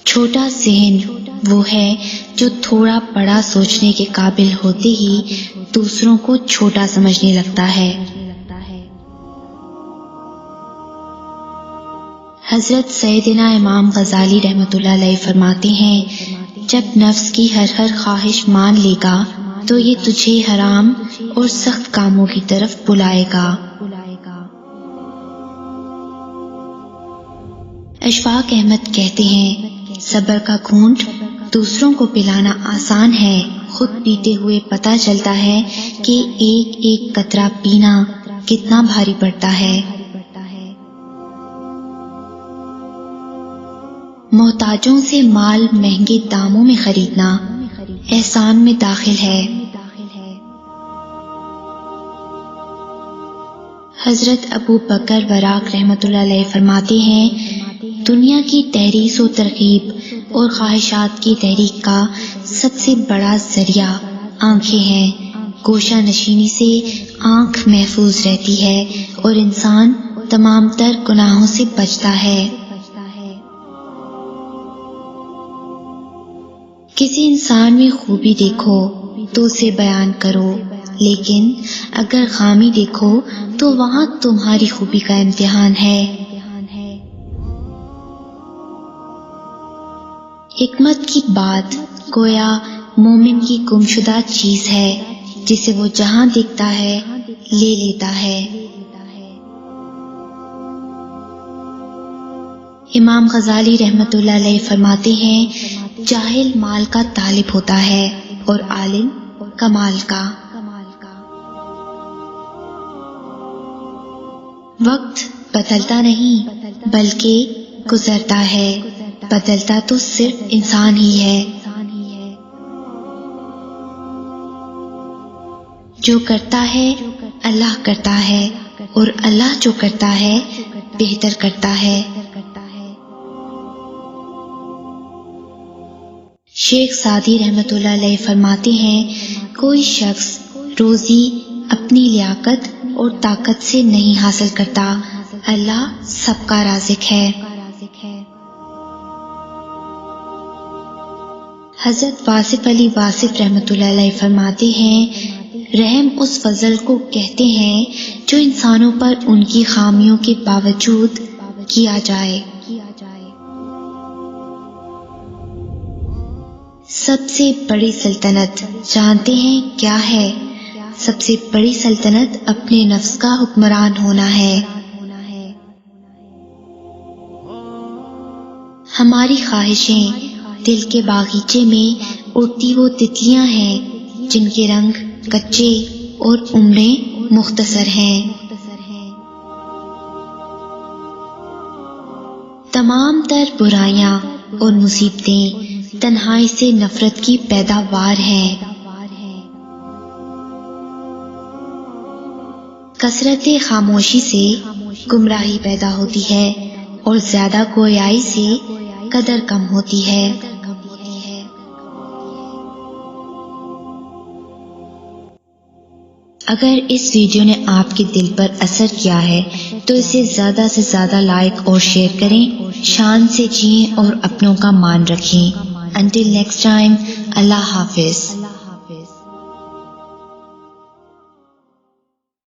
چھوٹا ذہن وہ ہے جو تھوڑا بڑا سوچنے کے قابل ہوتے ہی دوسروں کو چھوٹا سمجھنے لگتا ہے۔ حضرت سیدنا امام غزالی رحمۃ اللہ علیہ فرماتے ہیں، جب نفس کی ہر خواہش مان لے گا تو یہ تجھے حرام اور سخت کاموں کی طرف بلائے گا۔ اشفاق احمد کہتے ہیں، صبر کا گھونٹ دوسروں کو پلانا آسان ہے، خود پیتے ہوئے پتہ چلتا ہے کہ ایک ایک قطرہ پینا کتنا بھاری پڑتا ہے۔ محتاجوں سے مال مہنگے داموں میں خریدنا احسان میں داخل ہے۔ حضرت ابو بکر وراق رحمۃ اللہ علیہ فرماتے ہیں، دنیا کی تحریص و ترغیب اور خواہشات کی تحریک کا سب سے بڑا ذریعہ آنکھیں ہیں۔ گوشہ نشینی سے آنکھ محفوظ رہتی ہے اور انسان تمام تر گناہوں سے بچتا ہے۔ کسی انسان میں خوبی دیکھو تو اسے بیان کرو، لیکن اگر خامی دیکھو تو وہاں تمہاری خوبی کا امتحان ہے۔ حکمت کی بات گویا مومن کی گمشدہ چیز ہے، جسے وہ جہاں دکھتا ہے لے لیتا ہے۔ امام غزالی رحمۃ اللہ علیہ فرماتے ہیں، جاہل مال کا طالب ہوتا ہے اور عالم کمال کا۔ وقت بدلتا نہیں بلکہ گزرتا ہے، بدلتا تو صرف انسان ہی ہے۔ جو کرتا ہے اللہ کرتا ہے، اور اللہ جو کرتا ہے بہتر کرتا ہے۔ شیخ سعدی رحمۃ اللہ علیہ فرماتے ہیں، کوئی شخص روزی اپنی لیاقت اور طاقت سے نہیں حاصل کرتا، اللہ سب کا رازق ہے۔ حضرت واصف علی واصف رحمۃ اللہ علیہ فرماتے ہیں، رحم اس فضل کو کہتے ہیں جو انسانوں پر ان کی خامیوں کے باوجود کیا جائے۔ سب سے بڑی سلطنت جانتے ہیں کیا ہے؟ سب سے بڑی سلطنت اپنے نفس کا حکمران ہونا ہے۔ ہماری خواہشیں دل کے باغیچے میں اڑتی وہ تتلیاں ہیں جن کے رنگ کچے اور عمریں مختصر ہیں۔ تمام تر برائیاں اور مصیبتیں تنہائی سے نفرت کی پیداوار ہیں۔ کثرت خاموشی سے گمراہی پیدا ہوتی ہے اور زیادہ گویائی سے قدر کم ہوتی ہے۔ اگر اس ویڈیو نے آپ کے دل پر اثر کیا ہے تو اسے زیادہ سے زیادہ لائک اور شیئر کریں، شان سے جئیں اور اپنوں کا مان رکھیں۔ Until next time, Allah Hafiz.